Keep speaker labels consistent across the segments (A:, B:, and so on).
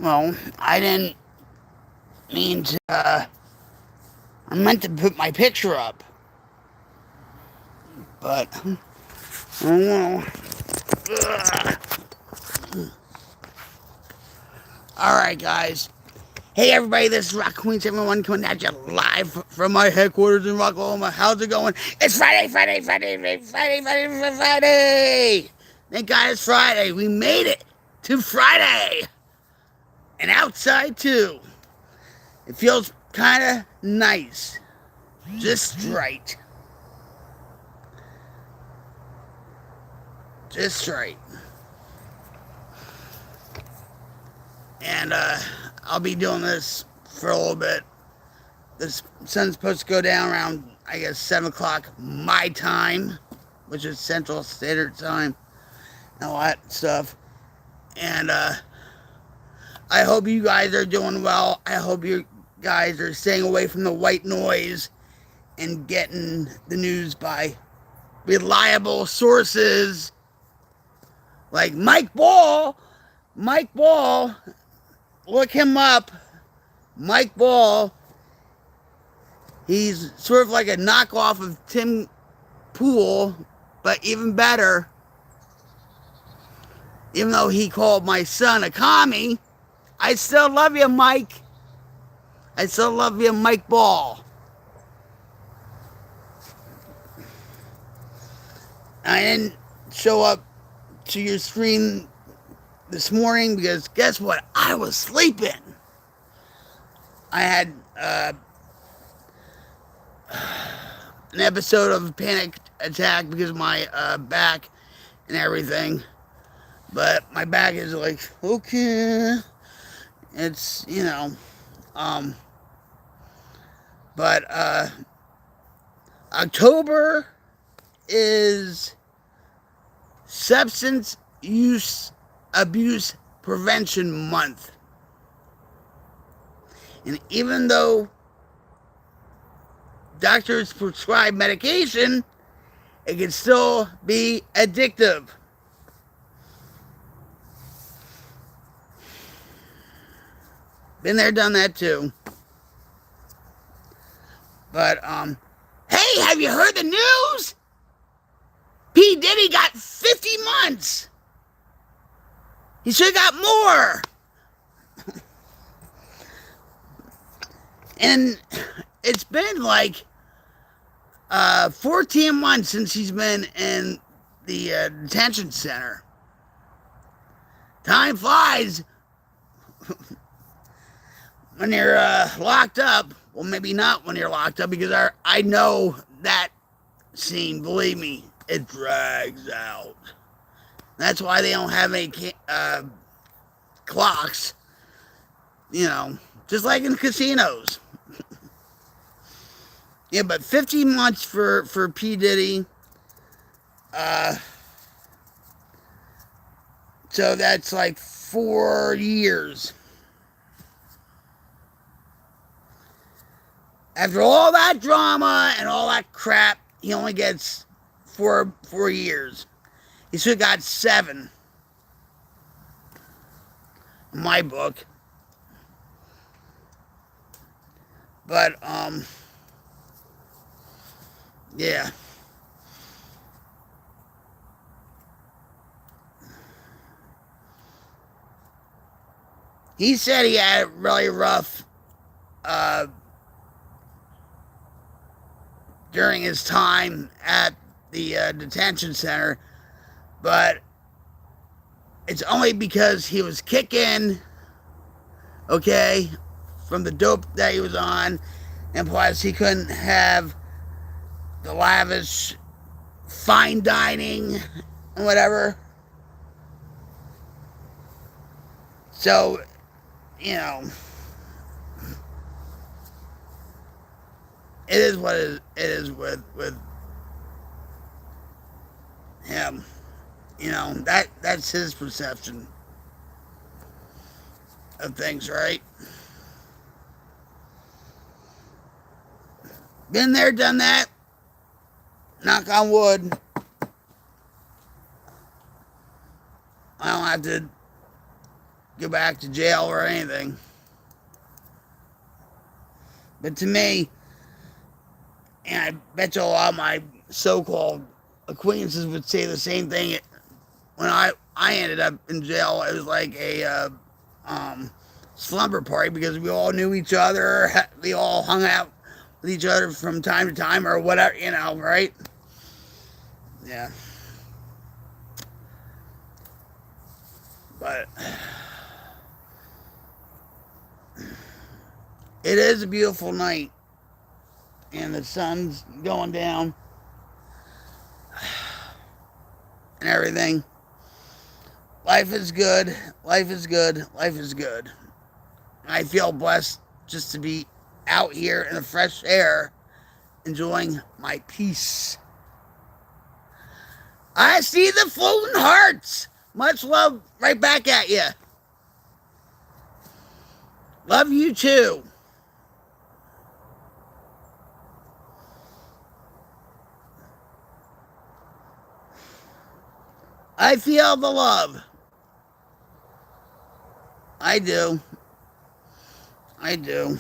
A: Well, I didn't mean to. I meant to put my picture up, but I don't know. All right, guys. Hey, everybody, this is Rock Queen 71 coming at you live from my headquarters in Rocklahoma. How's it going? It's Friday, Friday, Friday, Friday, Friday, Friday, Friday. Thank God it's Friday. We made it to Friday. And outside, too. It feels kind of nice. Just right. Just right. And I'll be doing this for a little bit. The sun's supposed to go down around, I guess, 7 o'clock my time, which is Central Standard Time, and all that stuff. And I hope you guys are doing well. I hope you guys are staying away from the white noise and getting the news by reliable sources like Mike Ball. Mike Ball, look him up. Mike Ball, he's sort of like a knockoff of Tim Pool, but even better. Even though he called my son a commie, I still love you, Mike. I still love you, Mike Ball. I didn't show up to your stream this morning because guess what? I was sleeping. I had an episode of a panic attack because of my back and everything. But my back is like, okay. It's, um, but October is Substance Use Abuse Prevention Month. And even though doctors prescribe medication, it can still be addictive. Been there, done that too. But, hey, have you heard the news? P. Diddy got 50 months. He should have got more. And it's been like 14 months since he's been in the detention center. Time flies when you're locked up. Well, maybe not when you're locked up because I know that scene. Believe me, it drags out. That's why they don't have any clocks. Just like in casinos. Yeah, but 15 months for P. Diddy. So that's like 4 years. After all that drama and all that crap, he only gets 4 years. He should have got 7. In my book. But, yeah. He said he had it really rough during his time at the detention center, but it's only because he was kicking, okay, from the dope that he was on, and plus he couldn't have the lavish fine dining and whatever. So, it is what it is with him. That's his perception of things, right? Been there, done that. Knock on wood. I don't have to go back to jail or anything. But to me, and I bet you a lot of my so-called acquaintances would say the same thing. When I ended up in jail, it was like a slumber party because we all knew each other. We all hung out with each other from time to time or whatever, right? Yeah. But it is a beautiful night, and the sun's going down and everything. Life is good. Life is good. Life is good. I feel blessed just to be out here in the fresh air, enjoying my peace. I see the floating hearts. Much love right back at you. Love you too. I feel the love. I do. I do.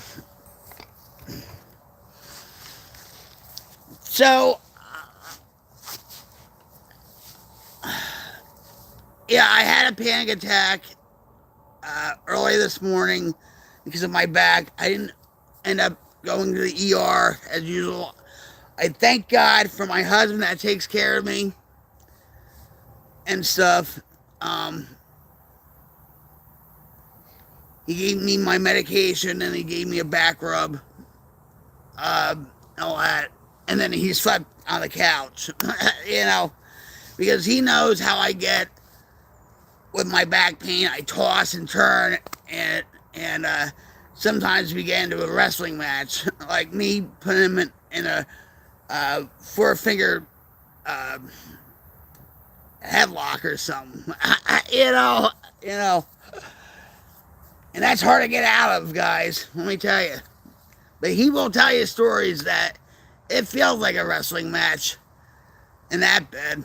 A: So, yeah, I had a panic attack early this morning because of my back. I didn't end up going to the ER as usual. I thank God for my husband that takes care of me and stuff. He gave me my medication and he gave me a back rub, all that. And then he slept on the couch, because he knows how I get with my back pain. I toss and turn and sometimes we get into a wrestling match, like me putting him in a four-finger headlock or something. And that's hard to get out of, guys. Let me tell you. But he will tell you stories that it feels like a wrestling match in that bed.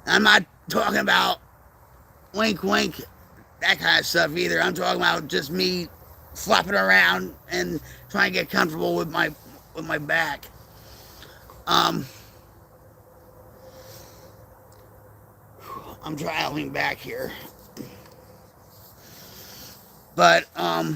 A: I'm not talking about wink, wink, that kind of stuff either. I'm talking about just me flopping around and trying to get comfortable with my back. I'm traveling back here. But my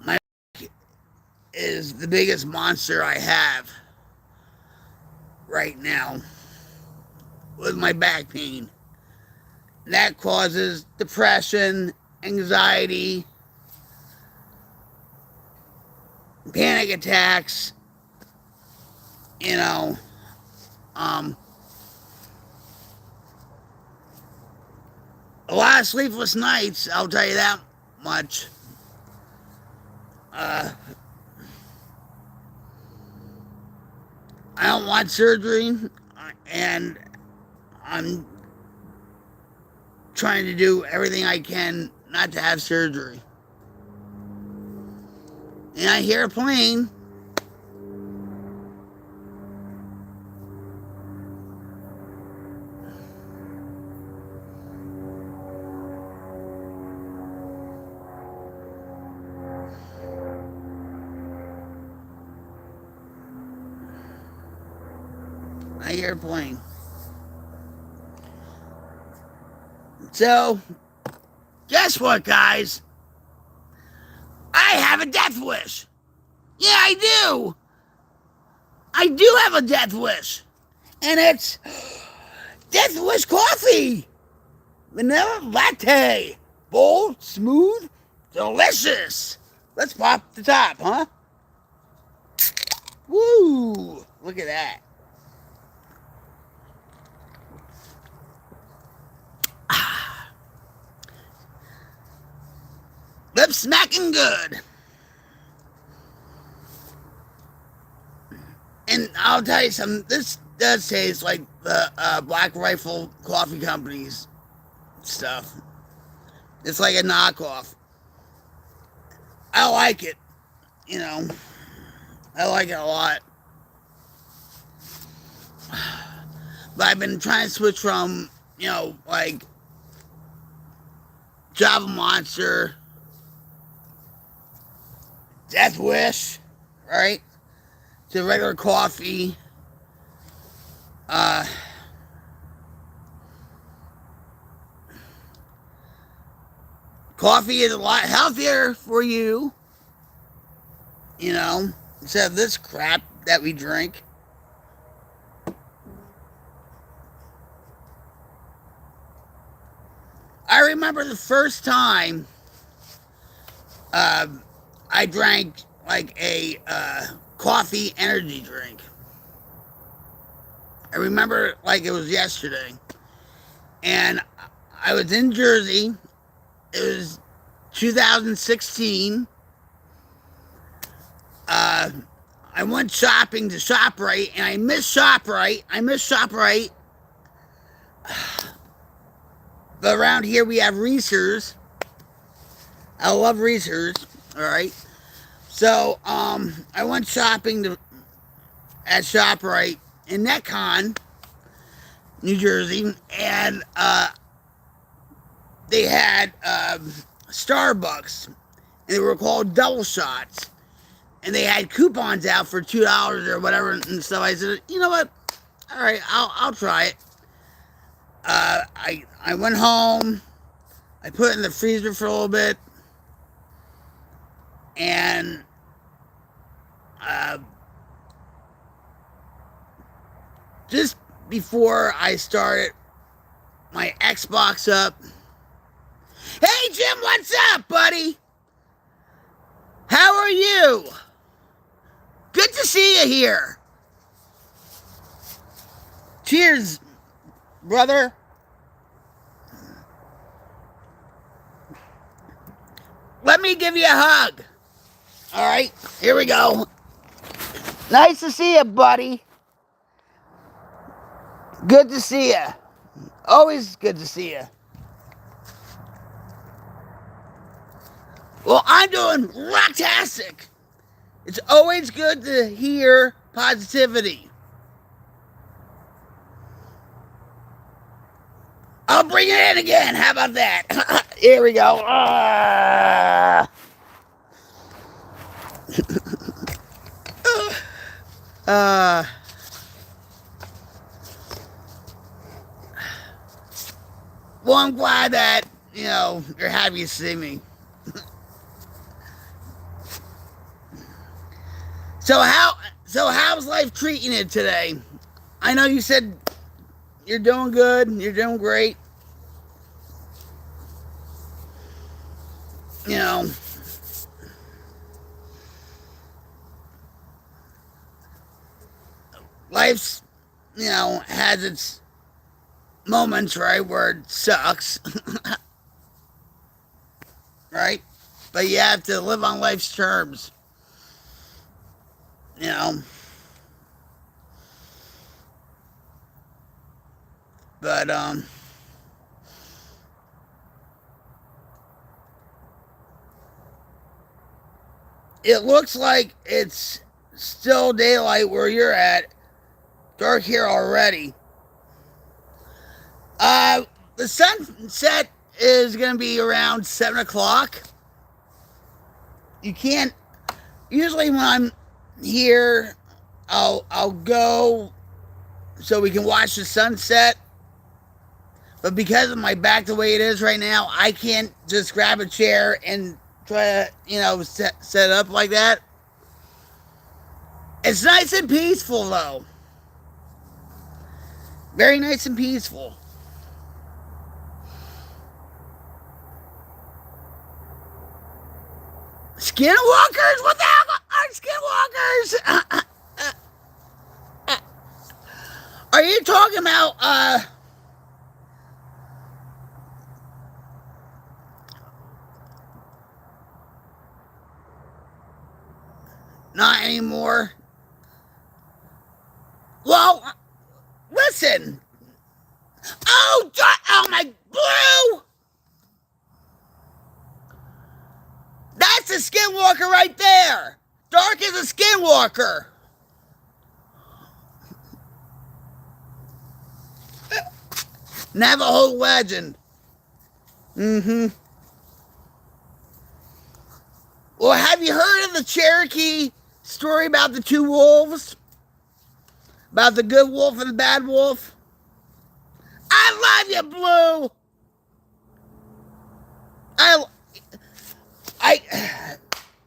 A: back is the biggest monster I have right now with my back pain. That causes depression, anxiety, panic attacks, a lot of sleepless nights, I'll tell you that much. I don't want surgery, and I'm trying to do everything I can not to have surgery. And I hear a plane. I hear a plane. So, guess what, guys? I have a death wish. Yeah, I do. I do have a death wish. And it's Death Wish coffee. Vanilla latte. Bold, smooth, delicious. Let's pop the top, huh? Woo! Look at that. Lips smacking good. And I'll tell you something, this does taste like the Black Rifle Coffee Company's stuff. It's like a knockoff. I like it, you know. I like it a lot. But I've been trying to switch from, like Java Monster, Death Wish, right? To regular coffee. Uh, Coffee is a lot healthier for you, instead of this crap that we drink. I remember the first time uh, I drank like a coffee energy drink. I remember like it was yesterday. And I was in Jersey. It was 2016. I went shopping to ShopRite, and I missed ShopRite. But around here we have Reese's. I love Reese's. All right. So I went shopping at ShopRite in Netcon, New Jersey, and they had Starbucks, and they were called double shots, and they had coupons out for $2 or whatever and stuff. I said, you know what? All right, I'll try it. I went home. I put it in the freezer for a little bit, and just before I started my Xbox up. Hey Jim, what's up, buddy? How are you? Good to see you here. Cheers, brother. Let me give you a hug. All right, here we go. Nice to see you, buddy. Good to see you. Always good to see you. Well, I'm doing rocktastic. It's always good to hear positivity. I'll bring it in again. How about that? Here we go. Well, I'm glad that, you're happy to see me. So how's life treating you today? I know you said you're doing good, you're doing great. Life's, has its moments, right, where it sucks. Right? But you have to live on life's terms. But it looks like it's still daylight where you're at. Dark here already. The sunset is gonna be around 7 o'clock. You can't. Usually when I'm here, I'll go so we can watch the sunset. But because of my back the way it is right now, I can't just grab a chair and try to, set it up like that. It's nice and peaceful, though. Very nice and peaceful. Skinwalkers? What the hell are skinwalkers? Are you talking about, not anymore? Well, listen. Oh my blue! a skinwalker right there. Dark is a skinwalker. Navajo legend. Well, have you heard of the Cherokee story about the two wolves? About the good wolf and the bad wolf? I love you, Blue.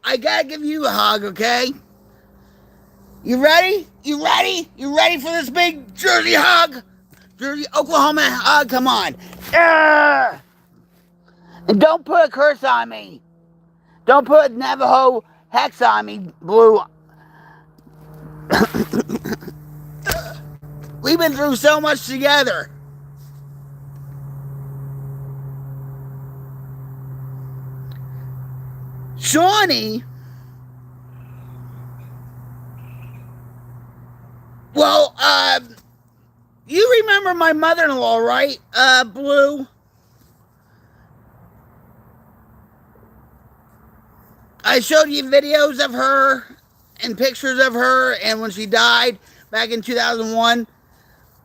A: I gotta give you a hug, okay? You ready? You ready? You ready for this big Jersey hug? Jersey, Oklahoma hug, come on. And don't put a curse on me. Don't put Navajo hex on me, Blue. We've been through so much together. Shawnee, well, you remember my mother-in-law, right, Blue? I showed you videos of her and pictures of her, and when she died back in 2001.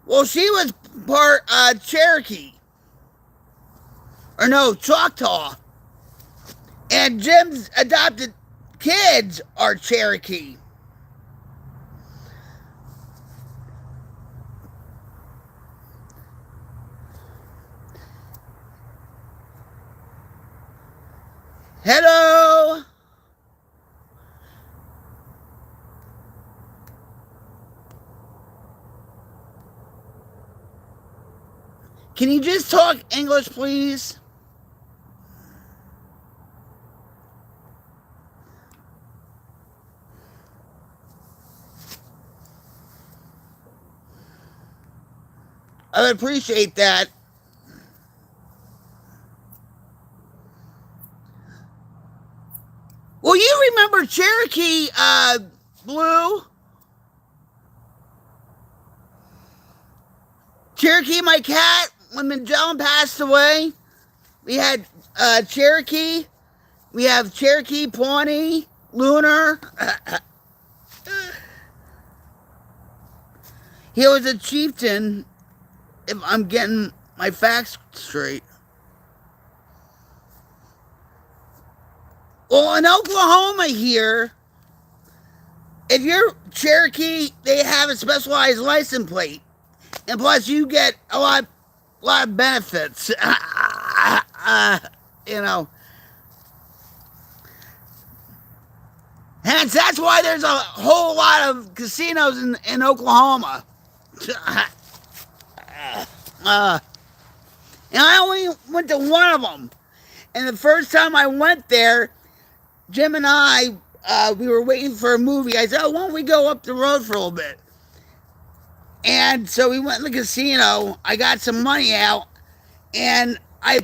A: Well, she was part Cherokee. Or no, Choctaw. And Jim's adopted kids are Cherokee. Hello. Can you just talk English, please? I would appreciate that. Well, you remember Cherokee, Blue? Cherokee, my cat, when Magellan passed away, we had Cherokee. We have Cherokee, Pawnee, Lunar. He was a chieftain, if I'm getting my facts straight. Well, in Oklahoma here, if you're Cherokee, they have a specialized license plate. And plus, you get a lot of benefits. You know. Hence, that's why there's a whole lot of casinos in Oklahoma. And I only went to one of them. And the first time I went there, Jim and I, we were waiting for a movie. I said, oh, why don't we go up the road for a little bit? And so we went to the casino. I got some money out. And I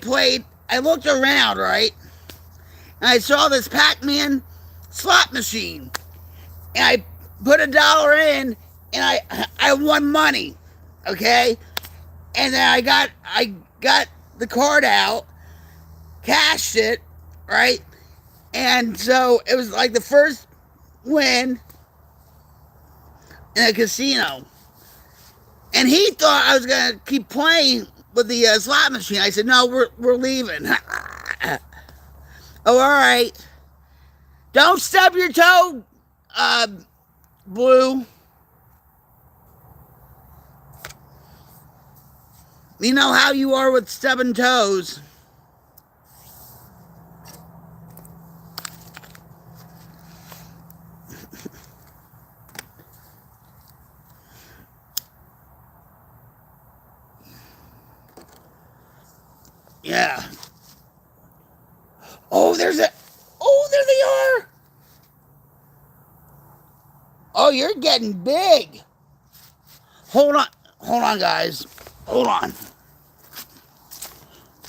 A: looked around, right? And I saw this Pac-Man slot machine. And I put $1 in, and I won money. Okay? And then I got the card out, cashed it, right? And so it was like the first win in a casino. And he thought I was going to keep playing with the slot machine. I said, no, we're leaving. Oh, all right. Don't stub your toe, Blue. You know how you are with stubbing toes. Yeah. Oh, there they are. Oh, you're getting big. Hold on, guys. Hold on.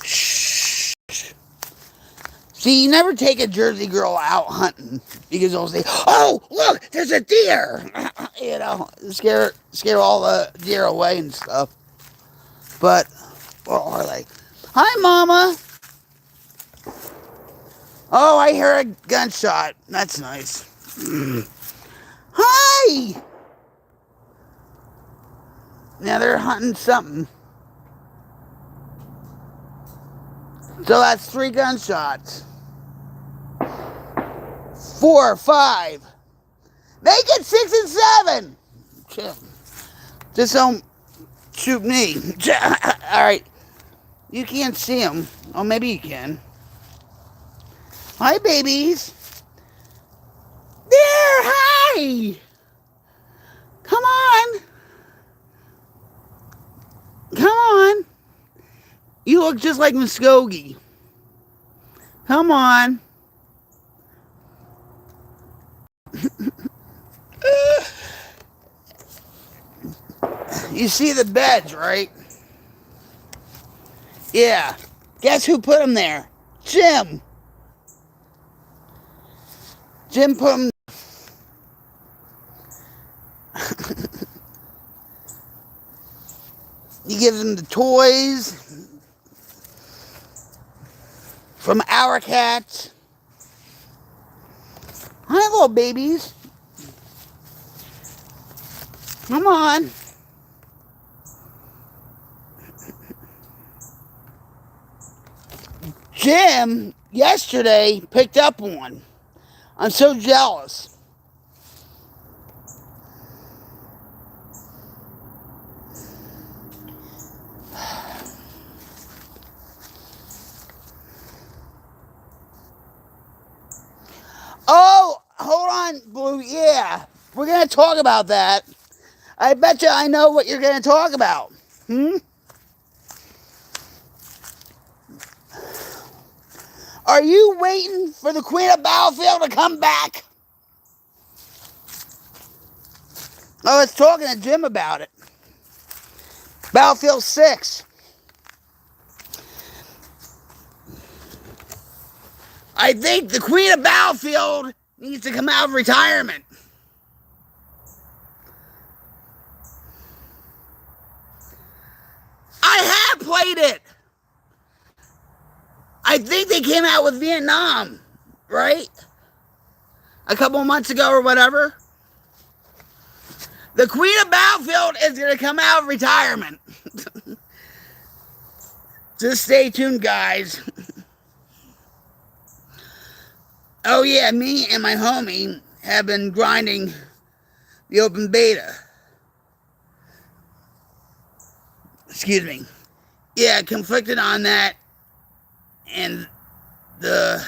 A: Shh. See, you never take a Jersey girl out hunting because they'll say, "Oh, look, there's a deer." You know, scare all the deer away and stuff. But, or are they? Hi, Mama. Oh, I hear a gunshot. That's nice. Hi! Now they're hunting something. So that's 3 gunshots. 4 or 5. Make it 6 and 7. Chill. Just don't shoot me. Alright. You can't see them. Oh, maybe you can. Hi, babies. There, hi. Come on. Come on. You look just like Muskogee. Come on. You see the beds, right? Yeah. Guess who put them there? Jim. Jim put them. He gives them the toys from our cats. Hi, little babies. Come on. Jim, yesterday, picked up one. I'm so jealous. Oh, hold on, Blue. Yeah, we're going to talk about that. I bet you I know what you're going to talk about. Are you waiting for the Queen of Battlefield to come back? I was talking to Jim about it. Battlefield 6. I think the Queen of Battlefield needs to come out of retirement. I have played it. I think they came out with Vietnam, right? A couple months ago or whatever. The Queen of Battlefield is going to come out of retirement. Just stay tuned, guys. Oh, yeah, me and my homie have been grinding the open beta. Excuse me. Yeah, conflicted on that. And the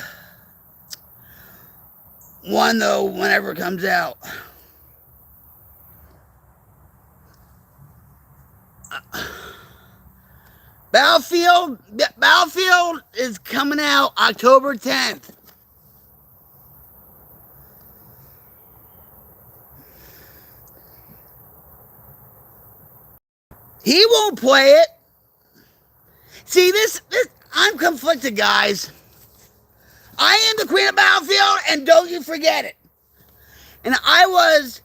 A: one, though, whenever it comes out. Battlefield is coming out October 10th. He won't play it. See, this I'm conflicted, guys. I am the Queen of Battlefield, and don't you forget it. And I was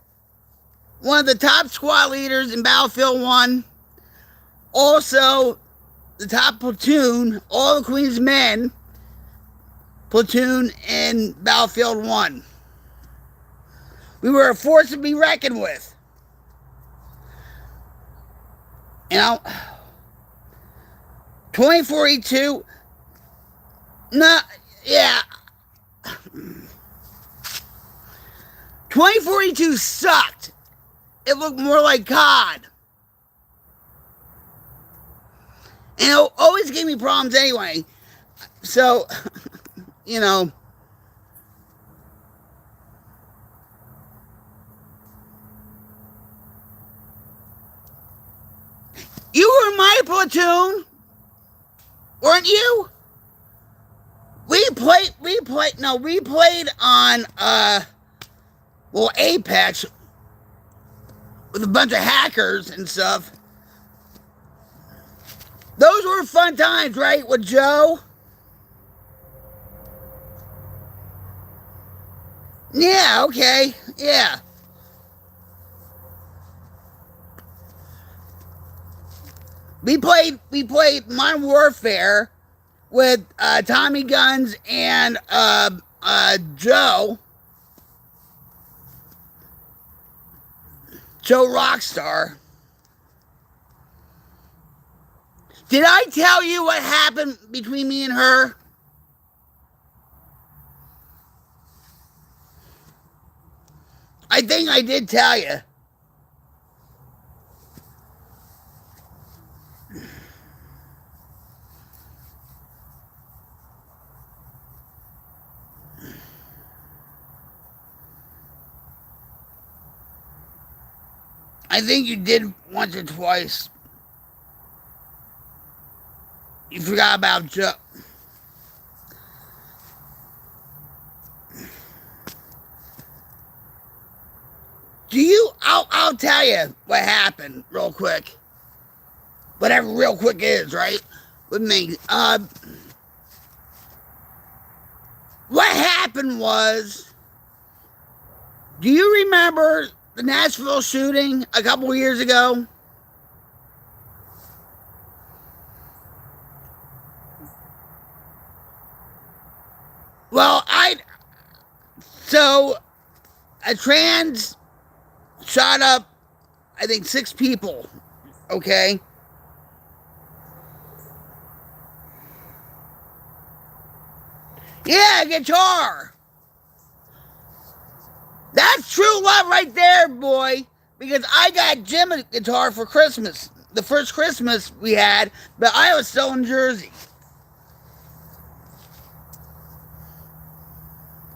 A: one of the top squad leaders in Battlefield 1. Also, the top platoon, all the Queen's men, platoon in Battlefield 1. We were a force to be reckoned with. You know, 2042, no, yeah. 2042 sucked. It looked more like COD. And it always gave me problems anyway. So, you know. You were in my platoon, weren't you? We played on, Apex with a bunch of hackers and stuff. Those were fun times, right, with Joe? Yeah, okay, yeah. We played Modern Warfare with Tommy Guns and Joe Rockstar. Did I tell you what happened between me and her? I think I did tell you. I think you did once or twice. You forgot about Joe. I'll tell you what happened real quick. Whatever real quick is, right? With me. What happened was, do you remember the Nashville shooting a couple years ago? Well, so a trans shot up, I think, 6 people, okay? Yeah, guitar. That's true love right there, boy. Because I got Jim a guitar for Christmas. The first Christmas we had, but I was still in Jersey.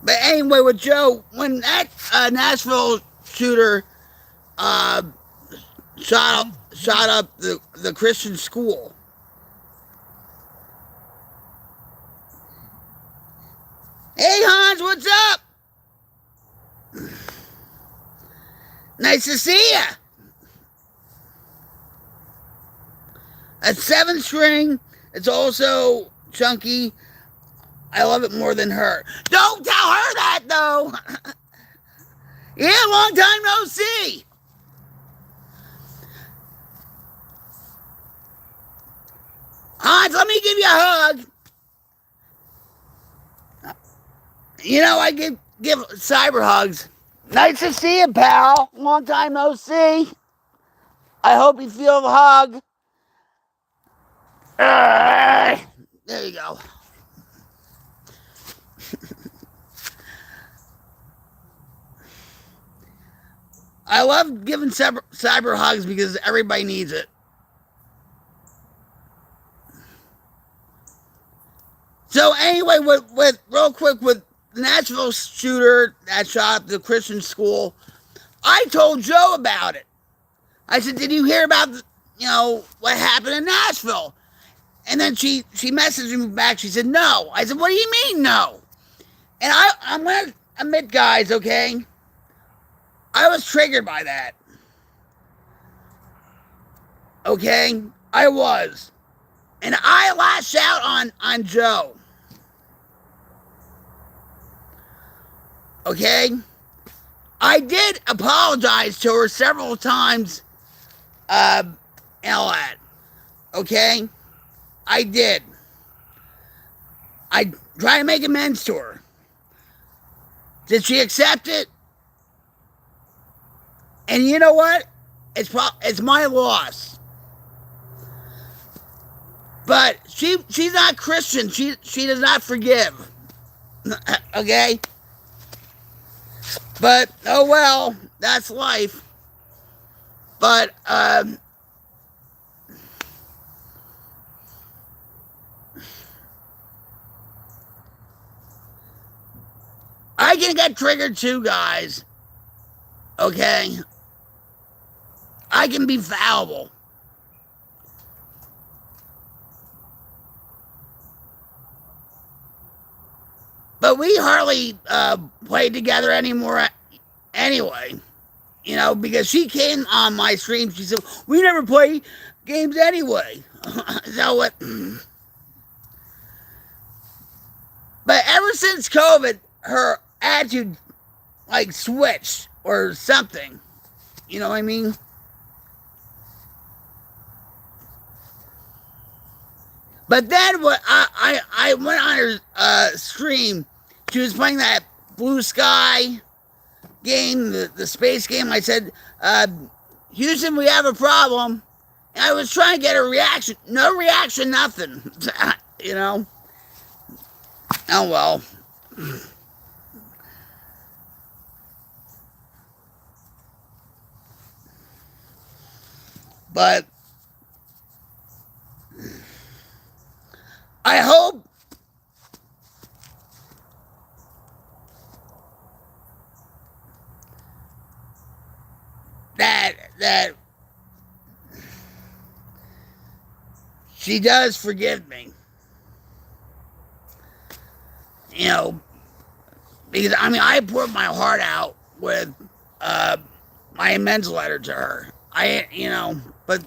A: But anyway, with Joe, when that Nashville shooter uh, shot up the Christian school. Hey Hans, what's up? Nice to see ya. A 7-string. It's also chunky. I love it more than her. Don't tell her that though. Yeah, long time no see. Hans, let me give you a hug. You know, I give cyber hugs. Nice to see you, pal. Long time no see. I hope you feel the hug. There you go. I love giving cyber hugs because everybody needs it. So anyway, with real quick with the Nashville shooter that shot up the Christian school, I told Joe about it. I said, "Did you hear about what happened in Nashville?" And then she messaged me back. She said, "No." I said, "What do you mean no?" And I'm gonna admit, guys, okay, I was triggered by that. Okay, I was, and I lashed out on Joe. Okay, I did apologize to her several times. Ellad. Okay, I did. I tried to make amends to her. Did she accept it? And you know what? It's my loss. But she's not Christian. She does not forgive. Okay? But oh well, that's life. But I can get triggered too, guys. Okay? I can be fallible. But we hardly play together anymore anyway. You know, because she came on my stream, she said, "We never play games anyway." So what? But ever since COVID, her attitude like switched or something. You know what I mean? But then what I went on her stream. She was playing that Blue Sky game, the space game. I said, Houston, we have a problem. And I was trying to get a reaction. No reaction, nothing. You know? Oh well. But I hope that she does forgive me. You know, because I mean I poured my heart out with my amends letter to her. But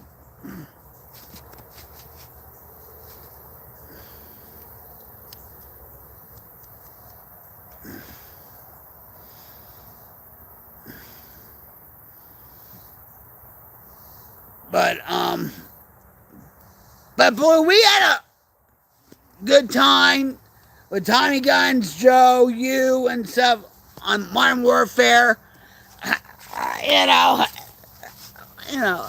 A: but but boy, we had a good time with Tommy Guns, Joe, you, and stuff on Modern Warfare. You know, you know,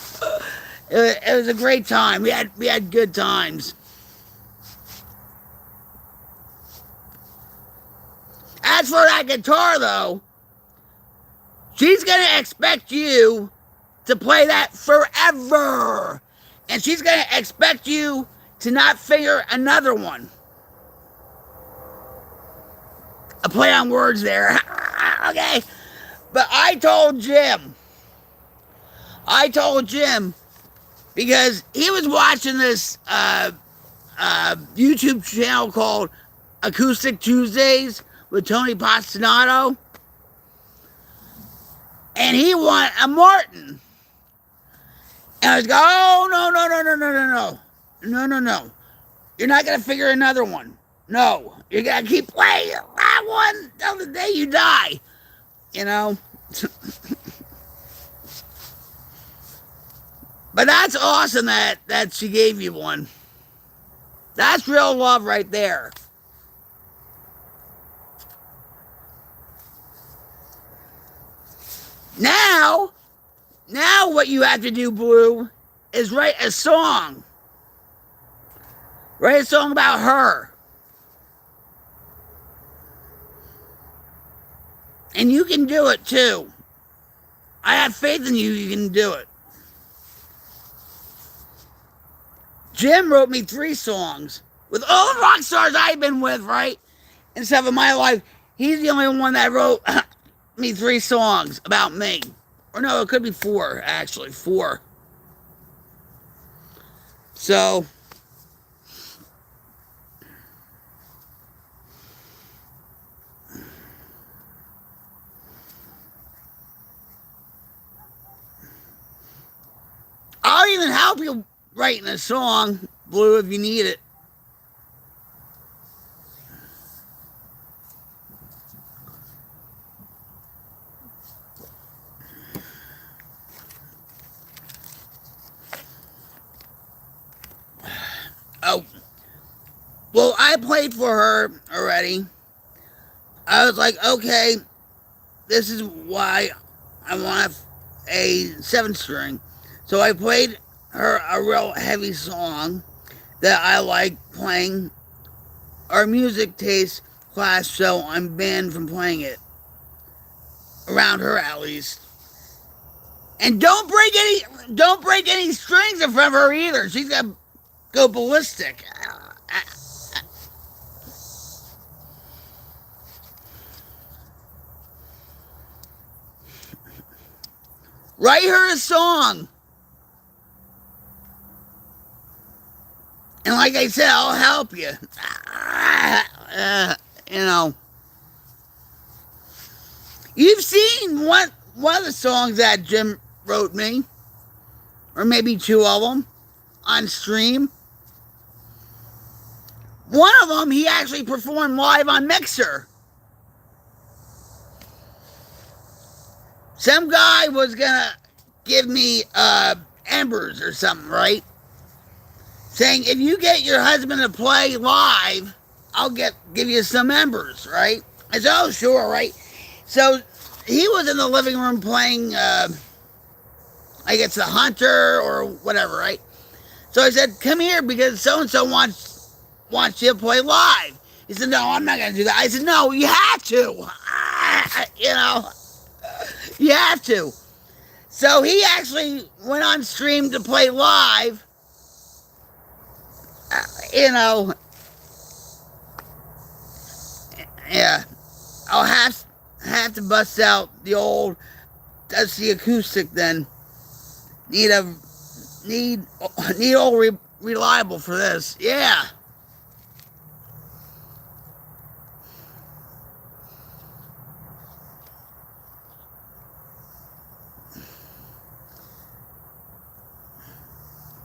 A: it was a great time. We had good times. As for that guitar, though, she's gonna expect you to play that forever, and she's gonna expect you to not figure another one. A play on words there. Okay, but I told Jim because he was watching this YouTube channel called Acoustic Tuesdays with Tony Postinato, and he wanted a Martin. And I was going, oh, no. You're not going to figure another one. No. You're going to keep playing that one till the day you die. You know? But that's awesome that she gave you one. That's real love right there. Now what you have to do, Blue, is write a song. Write a song about her. And you can do it too. I have faith in you, you can do it. Jim wrote me 3 songs. With all the rock stars I've been with, right? And stuff in my life, he's the only one that wrote me 3 songs about me. Or no, it could be 4, actually. 4. So I'll even help you writing a song, Blue, if you need it. Oh, well, I played for her already. I was like, okay, this is why I want a 7-string. So I played her a real heavy song that I like playing. Our music taste class, so I'm banned from playing it. Around her, at least. And don't break any strings in front of her either. She's gonna go ballistic. Write her a song. And like I said, I'll help you. You know. You've seen one of the songs that Jim wrote me. Or maybe 2 of them. On stream. One of them he actually performed live on Mixer. Some guy was gonna give me embers or something, right? saying, if you get your husband to play live, I'll give you some members, right? I said, oh, sure, right? So he was in the living room playing, I guess, the Hunter or whatever, right? So I said, come here because so-and-so wants you to play live. He said, no, I'm not going to do that. I said, no, you have to. You know, you have to. So he actually went on stream to play live. You know, yeah. I'll have to bust out the old dusty acoustic then. Need old reliable for this. Yeah.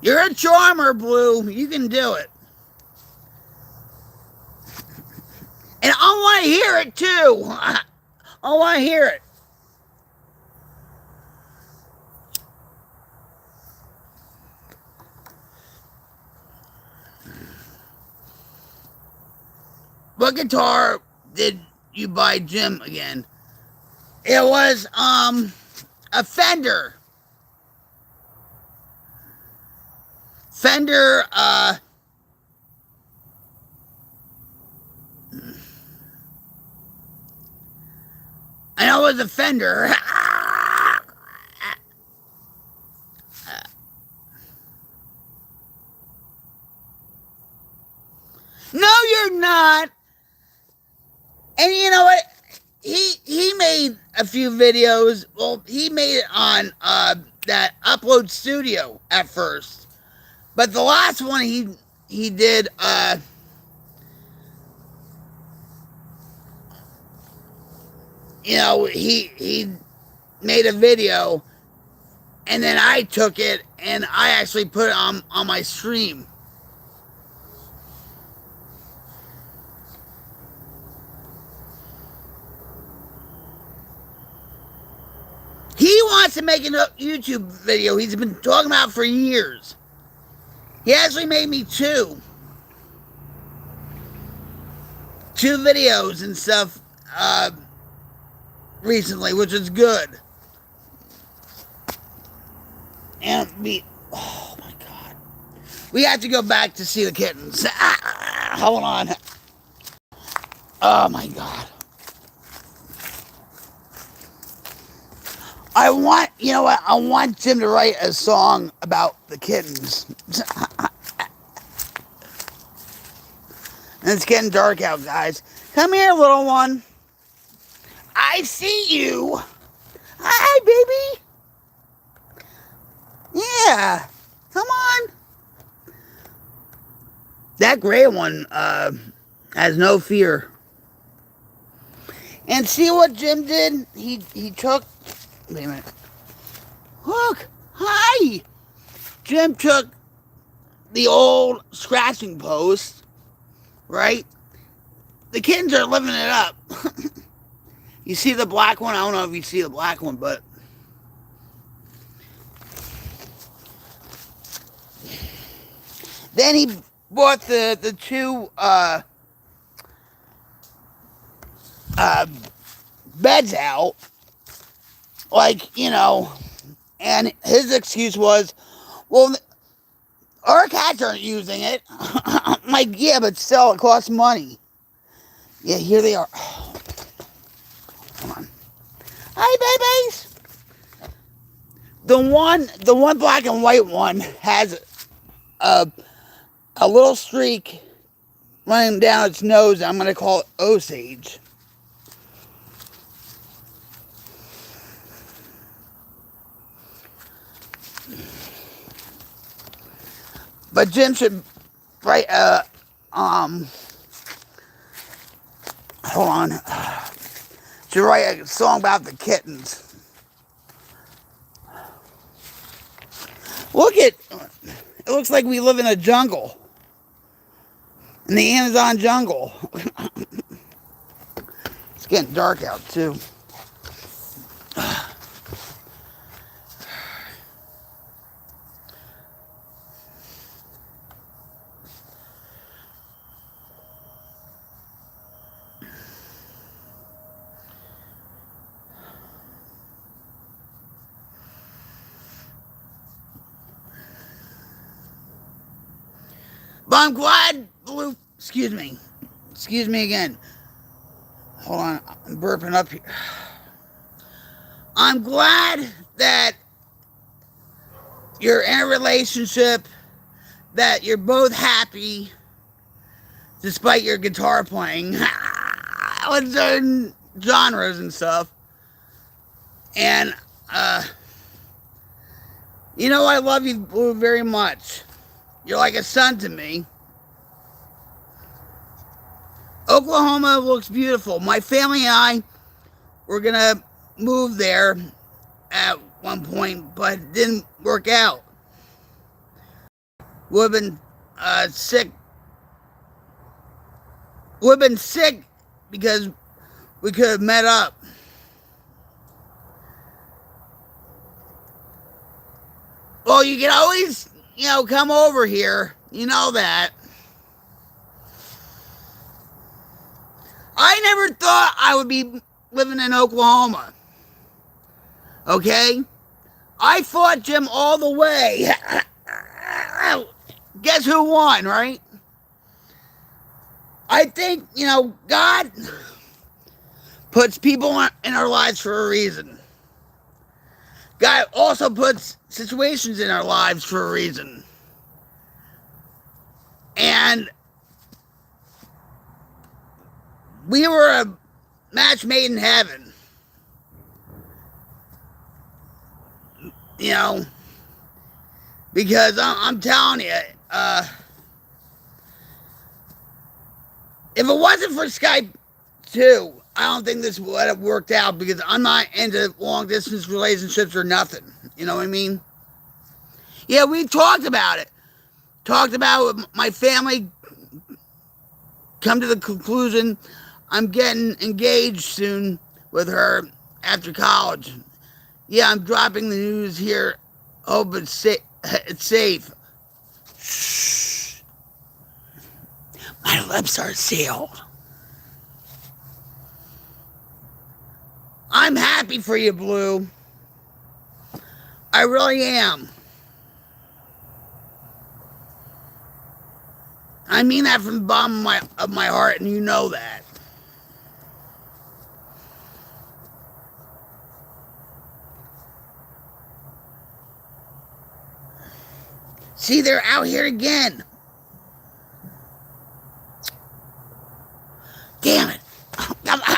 A: You're a charmer, Blue. You can do it. And I want to hear it too. I want to hear it. What guitar did you buy Jim again? It was a Fender. Fender I know it was a Fender. No, you're not. And you know what? He made a few videos. Well, he made it on that Upload Studio at first, but the last one he did you know, he made a video, and then I took it and I actually put it on my stream. He wants to make a YouTube video. He's been talking about for years. He actually made me two videos and stuff recently, which is good. And oh my God, we have to go back to see the kittens. Hold on. Oh my God. You know what? I want Jim to write a song about the kittens. And it's getting dark out, guys. Come here, little one. I see you. Hi, baby. Yeah. Come on. That gray one has no fear. And see what Jim did? He took... Wait a minute. Look. Hi. Jim took the old scratching post, right? The kittens are living it up. You see the black one? I don't know if you see the black one, but... Then he bought the two beds out, like, you know, and his excuse was, well, our cats aren't using it. I'm like, yeah, but still, it costs money. Yeah, here they are. Oh, come on. Hi, babies. The one black and white one has a little streak running down its nose. I'm going to call it Osage. But Jim should write hold on. Should write a song about the kittens. Look it looks like we live in a jungle. In the Amazon jungle. It's getting dark out too. But I'm glad Blue. Excuse me. Excuse me again. Hold on. I'm burping up here. I'm glad that you're in a relationship, that you're both happy despite your guitar playing with certain genres and stuff. And, you know, I love you, Blue, very much. You're like a son to me. Oklahoma looks beautiful. My family and I were going to move there at one point, but it didn't work out. Would have been sick. Would have been sick because we could have met up. Well, you can always, come over here. You know that. I never thought I would be living in Oklahoma. Okay? I fought Jim all the way. Guess who won, right? I think, God puts people in our lives for a reason. God also puts situations in our lives for a reason. And we were a match made in heaven. Because I'm telling you, if it wasn't for Skype 2, I don't think this would have worked out because I'm not into long distance relationships or nothing. You know what I mean? Yeah, we talked about it. Talked about my family. Come to the conclusion I'm getting engaged soon with her after college. Yeah, I'm dropping the news here. Hope it's safe. Shh. My lips are sealed. I'm happy for you, Blue. I really am. I mean that from the bottom of my heart, and you know that. See, they're out here again. Damn it. Come on.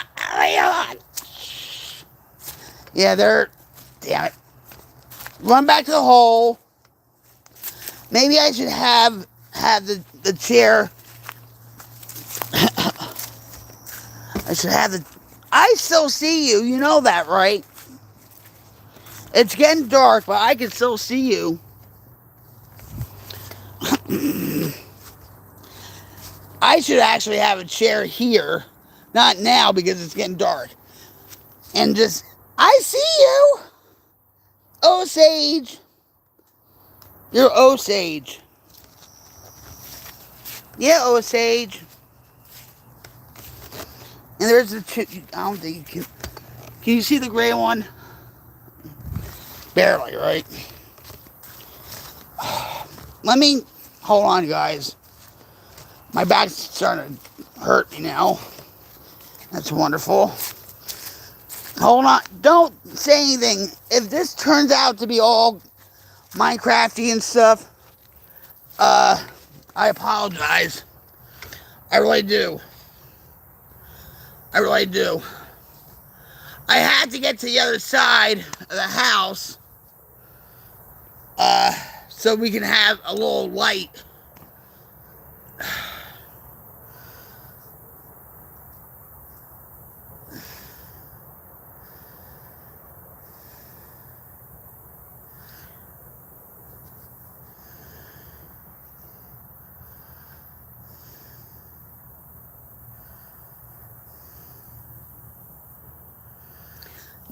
A: Yeah, damn it. Run back to the hole. Maybe I should have the chair. I should have I still see you. You know that, right? It's getting dark, but I can still see you. I should actually have a chair here. Not now because it's getting dark. And I see you. Osage. You're Osage. Yeah, Osage. And there's I don't think you can. Can you see the gray one? Barely, right? Hold on, guys. My back's starting to hurt me now. That's wonderful. Hold on. Don't say anything. If this turns out to be all Minecrafty and stuff, I apologize. I really do. I really do. I had to get to the other side of the house so we can have a little light.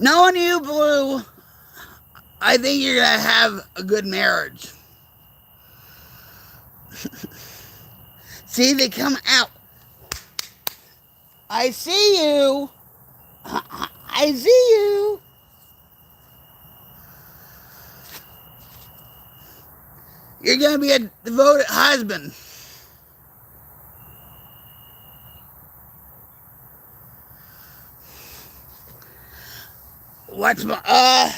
A: Knowing you, Blue, I think you're going to have a good marriage. See, they come out. I see you. I see you. You're going to be a devoted husband. what's my,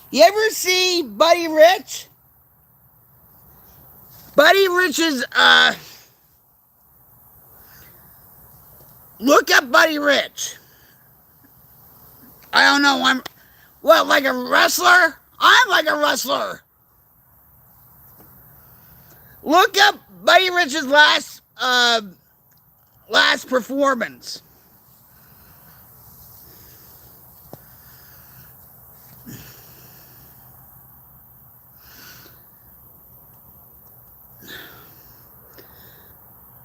A: you ever see Buddy Rich? Buddy Rich's, look up Buddy Rich. I don't know, I'm, what, like a wrestler? I'm like a wrestler. Look up Buddy Rich's last performance.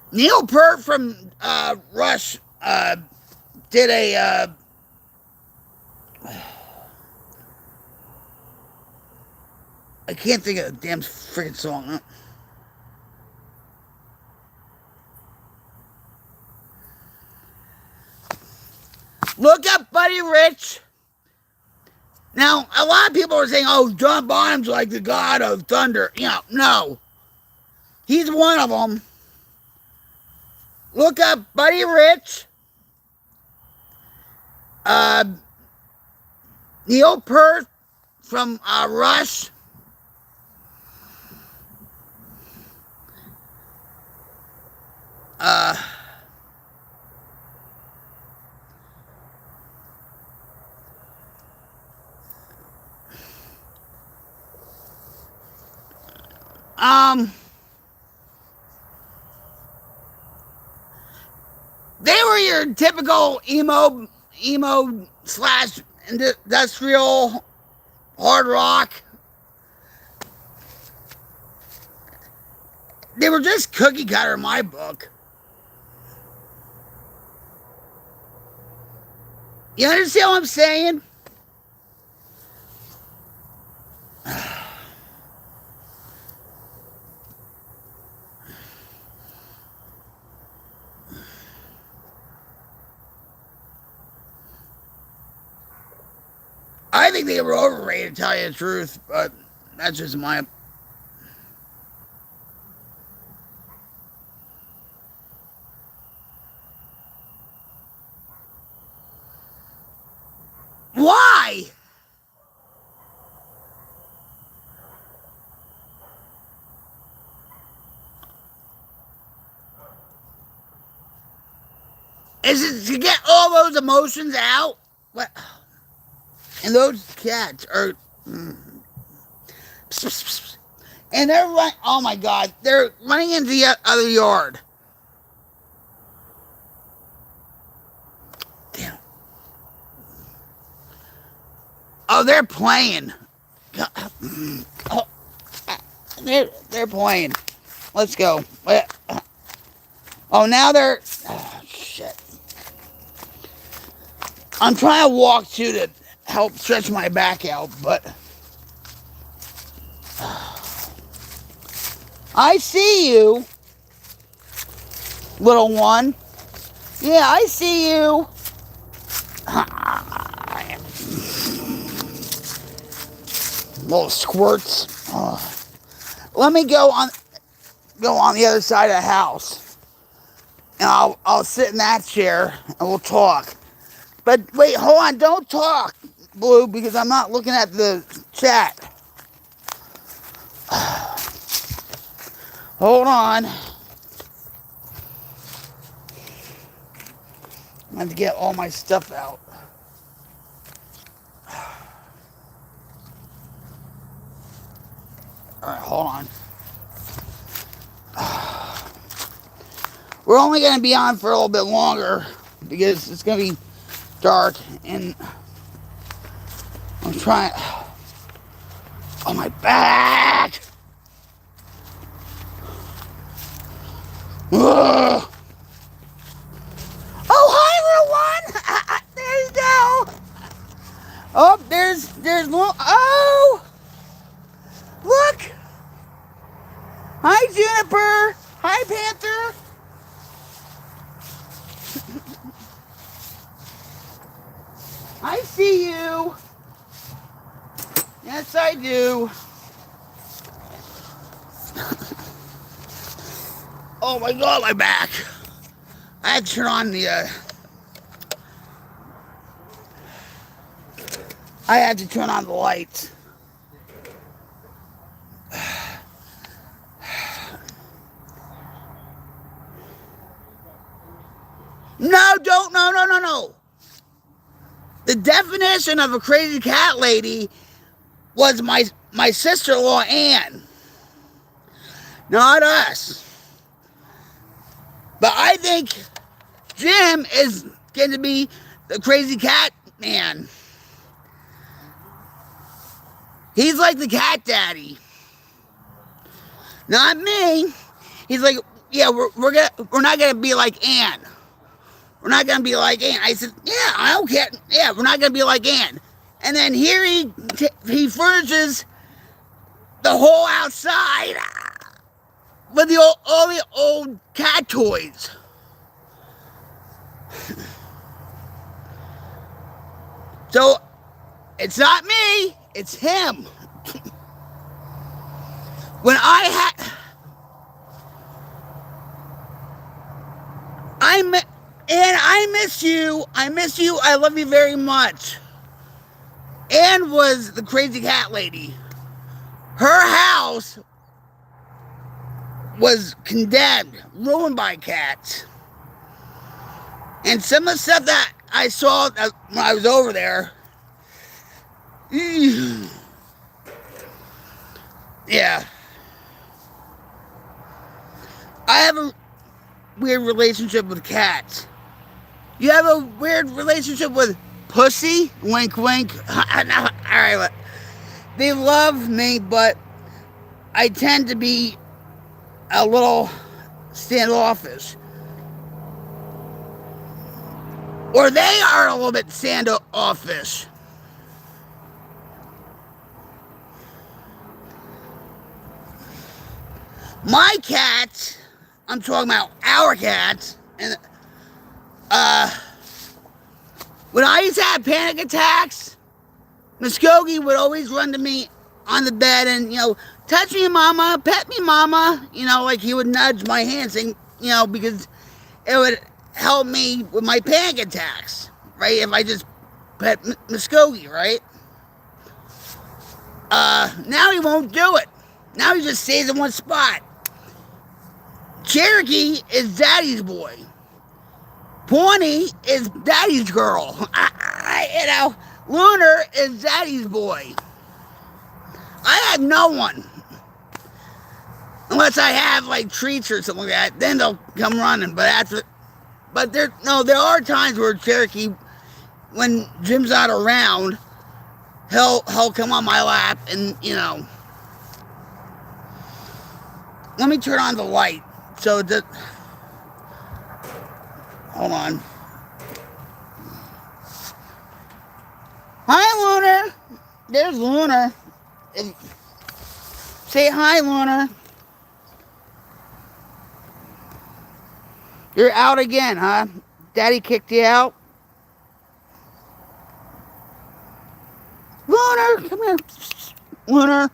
A: Neil Peart from Rush did a I can't think of the damn freaking song. Look up Buddy Rich. Now, a lot of people are saying, oh, John Bonham's like the god of thunder. You know, no. He's one of them. Look up Buddy Rich. Neil Peart from Rush. They were your typical emo slash industrial hard rock. They were just cookie cutter in my book. You understand what I'm saying? I think they were overrated, to tell you the truth, but that's just my... Why? Is it to get all those emotions out? What? And those cats are... And they're running... Oh, my God. They're running into the other yard. Damn. Oh, they're playing. Oh, they're playing. Let's go. Oh, now they're... Oh, shit. I'm trying to walk too to help stretch my back out, but... I see you, little one. Yeah, I see you. Little squirts. Oh. Let me go on the other side of the house, and I'll sit in that chair and we'll talk. But wait, hold on, don't talk, Blue, because I'm not looking at the chat. Hold on. I have to get all my stuff out. Alright, hold on. We're only going to be on for a little bit longer because it's going to be dark and I'm trying... Oh, my back! Ugh. Oh, hi, everyone! There you go! Oh, there's oh! Look! Hi, Juniper! Hi, Panther! I see you! Yes, I do. Oh my God, my back! I had to turn on the I had to turn on the lights. No, don't, no. The definition of a crazy cat lady was my sister-in-law, Ann. Not us. But I think Jim is going to be the crazy cat man. He's like the cat daddy. Not me. He's like, yeah, we're not gonna be like Ann. We're not gonna be like Ann. I said, yeah, I don't care. Yeah, we're not gonna be like Ann. And then here he furnishes the whole outside with all the old cat toys. So it's not me, it's him. When I miss you. I miss you. I love you very much. Ann was the crazy cat lady. Her house was condemned, ruined by cats. And some of the stuff that I saw when I was over there, yeah. I have a weird relationship with cats. You have a weird relationship with pussy? Wink, wink. Alright, they love me, but I tend to be a little standoffish. Or they are a little bit standoffish. My cats, I'm talking about our cats, and when I used to have panic attacks, Muskogee would always run to me on the bed and, touch me, mama, pet me, mama. Like he would nudge my hand saying, because it would help me with my panic attacks, right? If I just pet Muskogee, right? Now he won't do it. Now he just stays in one spot. Cherokee is daddy's boy. Pawnee is daddy's girl. Lunar is daddy's boy. I have no one. Unless I have like treats or something like that, then they'll come running. But there are times where Cherokee, when Jim's not around, he'll come on my lap and let me turn on the light so that. Hold on. Hi, Lunar. There's Lunar. Say hi, Lunar. You're out again, huh? Daddy kicked you out? Lunar, come here. Lunar.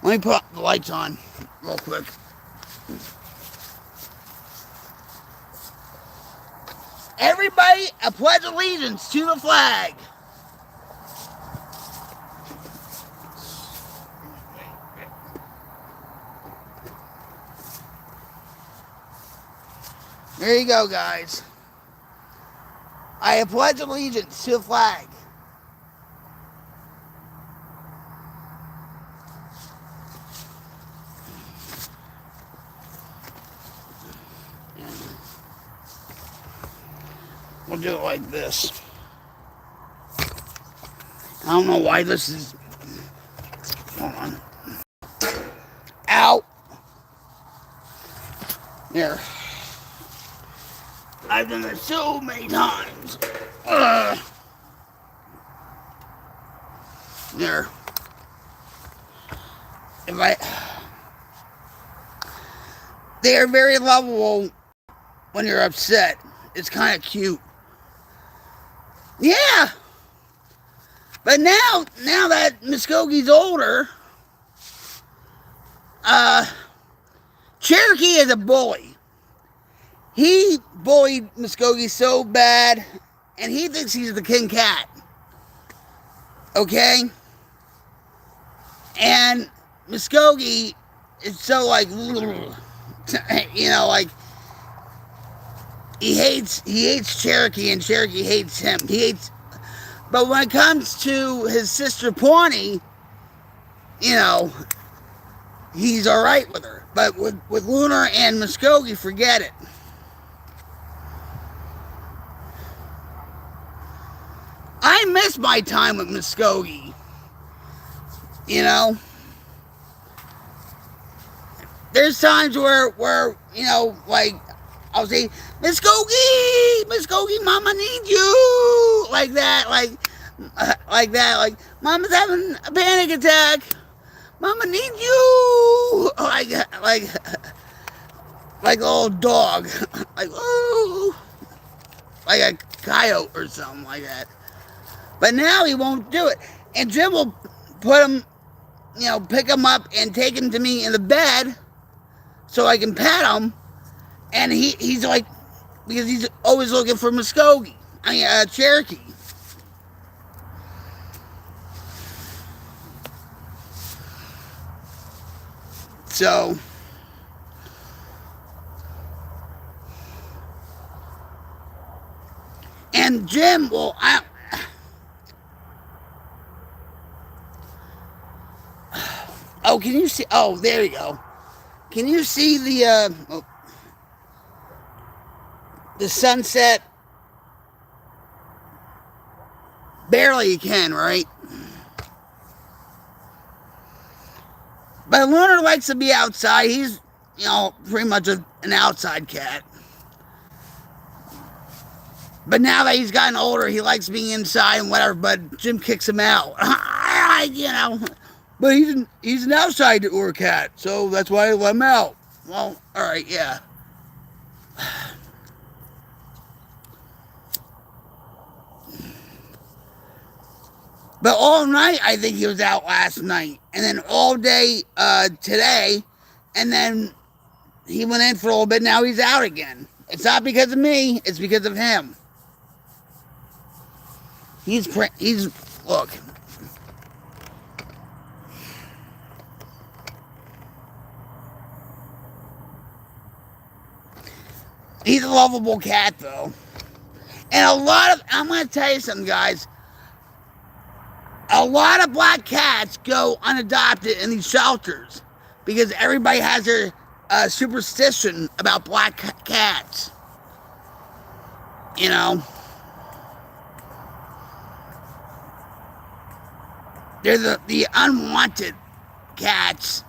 A: Let me put the lights on real quick. Everybody, a pledge allegiance to the flag. There you go, guys. I pledge allegiance to the flag. We'll do it like this. I don't know why this is. Hold on. Ow. There. I've done it so many times. There. They are very lovable when you're upset. It's kind of cute. Yeah. But now that Muskogee's older, Cherokee is a bully. He bullied Muskogee so bad, and he thinks he's the king cat. Okay? And Muskogee is so like, you know, like he hates Cherokee and Cherokee hates him. But when it comes to his sister Pawnee, you know, he's all right with her. But with Lunar and Muskogee, forget it. I miss my time with Muskogee. You know, there's times where you know, like I'll say, Muskogee, Mama need you, like that, like that, like Mama's having a panic attack. Mama need you, like a little dog, like ooh, like a coyote or something like that. But now he won't do it, and Jim will put him, you know, pick him up and take him to me in the bed so I can pet him. And he's like, because he's always looking for Muskogee, Cherokee. So, and Jim, well, oh, can you see? Oh, there you go. Can you see the sunset? Barely you can, right? But Lunar likes to be outside. He's, you know, pretty much an outside cat. But now that he's gotten older, he likes being inside and whatever, but Jim kicks him out. You know. But he's an outside or cat, so that's why I let him out. Well, alright, yeah. But all night, I think he was out last night. And then all day today. And then he went in for a little bit. Now he's out again. It's not because of me. It's because of him. Look. He's a lovable cat, though. And I'm going to tell you something, guys. A lot of black cats go unadopted in these shelters because everybody has their superstition about black cats. You know, they're the unwanted cats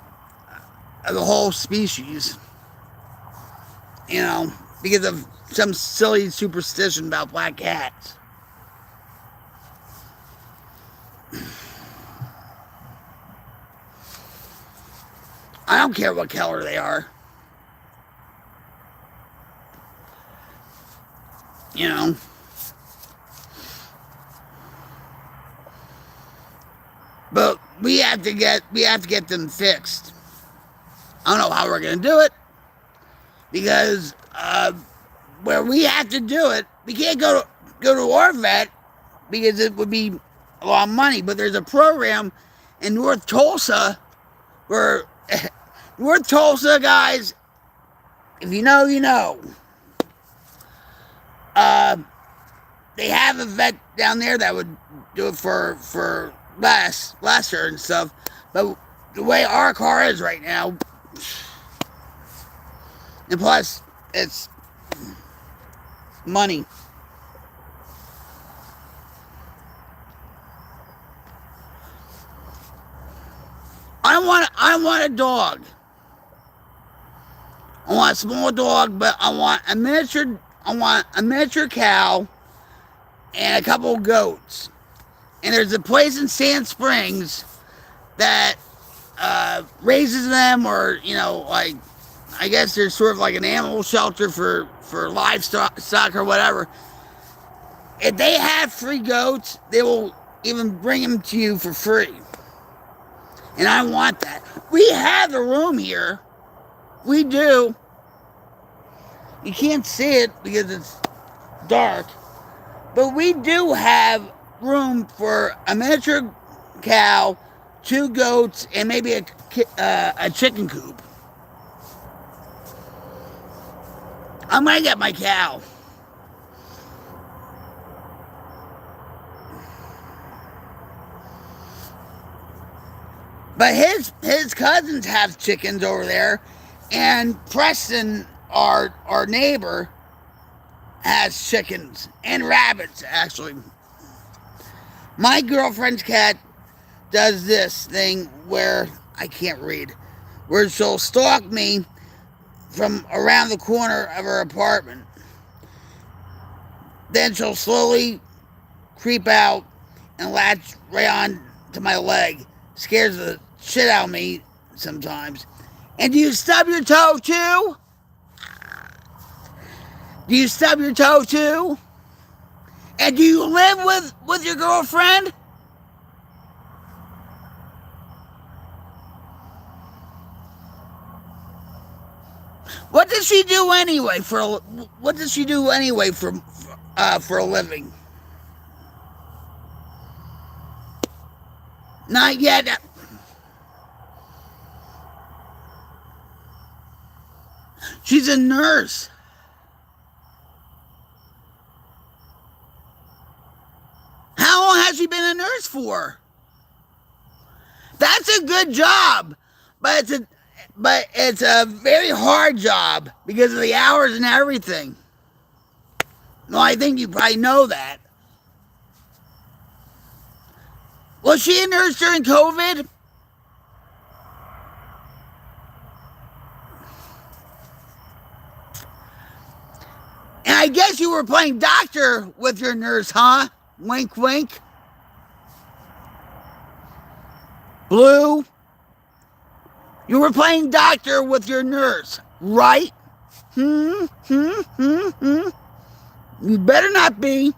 A: of the whole species. You know, because of some silly superstition about black cats. I don't care what color they are. You know. But we have to get them fixed. I don't know how we're gonna do it. Because where we have to do it, we can't go to our vet because it would be a lot of money. But there's a program in North Tulsa where North Tulsa, guys, if you know, you know. They have a vet down there that would do it for lesser and stuff. But the way our car is right now, and plus it's money. I want a dog. I want a small dog, but I want a miniature cow and a couple of goats. And there's a place in Sand Springs that raises them, or, you know, like, I guess there's sort of like an animal shelter for livestock or whatever. If they have free goats, they will even bring them to you for free. And I want that. We have a room here. We do. You can't see it because it's dark. But we do have room for a miniature cow, 2 goats, and maybe a chicken coop. I'm gonna get my cow. But his cousins have chickens over there, and Preston, our neighbor, has chickens and rabbits. Actually, my girlfriend's cat does this thing where I can't read, where she'll stalk me from around the corner of her apartment. Then she'll slowly creep out and latch right on to my leg. Scares the shit out of me sometimes. And do you stub your toe too? Do you stub your toe too? And do you live with your girlfriend? What does she do anyway for a living? Not yet. She's a nurse. How long has she been a nurse for? That's a good job, but it's a very hard job because of the hours and everything. Well, I think you probably know that. Was she a nurse during COVID? And I guess you were playing doctor with your nurse, huh? Wink, wink. Blue, you were playing doctor with your nurse, right? You better not be.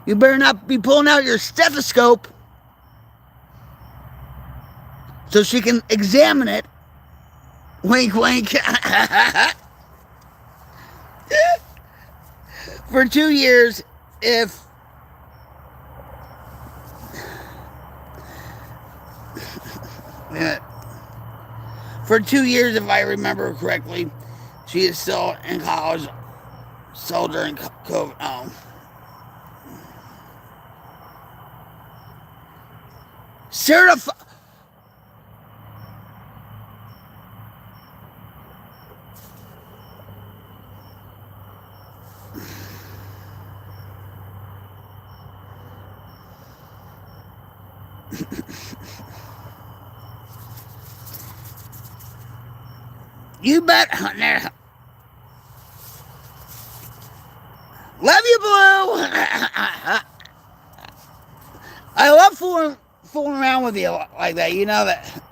A: You better not be pulling out your stethoscope so she can examine it. Wink, wink. For 2 years, if for 2 years, if I remember correctly, she is still in college, still during COVID. Oh. Certified. You bet. Love you, Blue. I love fooling around with you like that. You know that.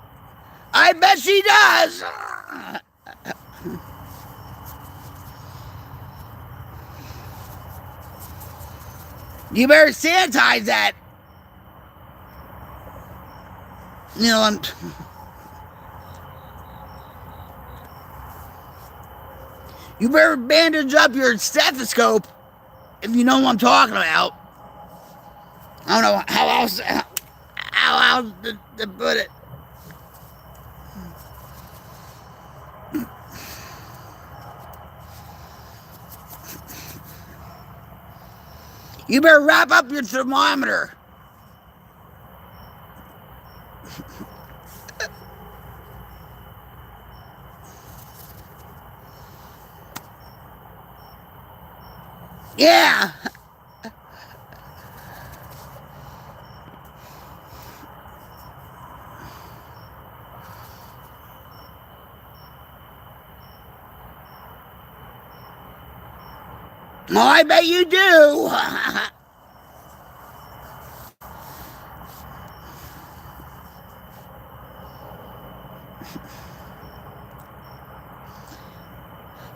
A: I bet she does. You better sanitize that. You know, you better bandage up your stethoscope if you know what I'm talking about. I don't know how else to put it. You better wrap up your thermometer. Yeah. Oh, I bet you do.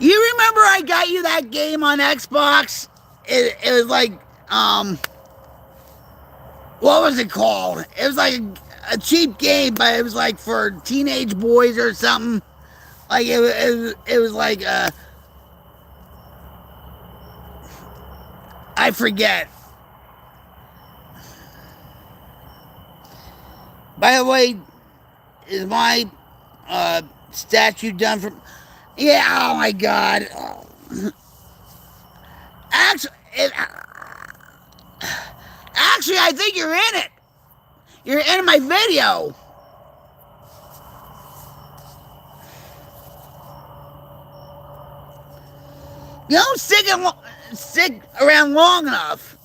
A: You remember I got you that game on Xbox? It was like, what was it called? It was like a cheap game, but it was like for teenage boys or something. Like it was like I forget. By the way, is my statue done from? Yeah. Oh my God. Actually, actually, I think you're in it. You're in my video. You don't stick around long enough.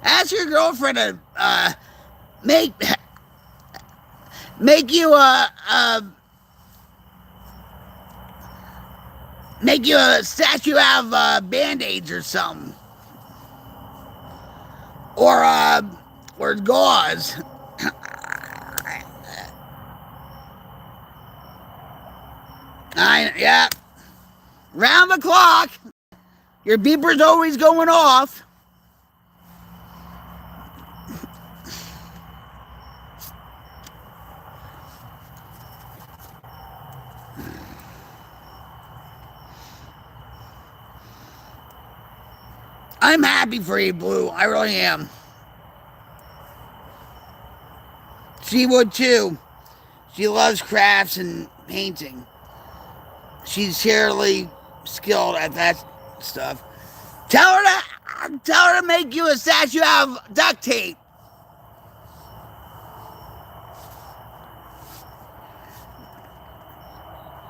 A: Ask your girlfriend to make make you make you a statue out of band-aids or something, or gauze. Yeah. Round the clock. Your beeper's always going off. I'm happy for you, Blue. I really am. She would too. She loves crafts and painting. She's terribly skilled at that stuff. Tell her to make you a statue out of duct tape.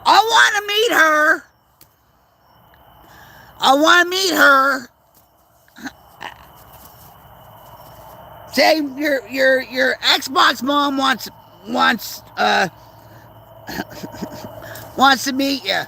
A: I want to meet her. I want to meet her. Say your Xbox mom wants wants to meet you.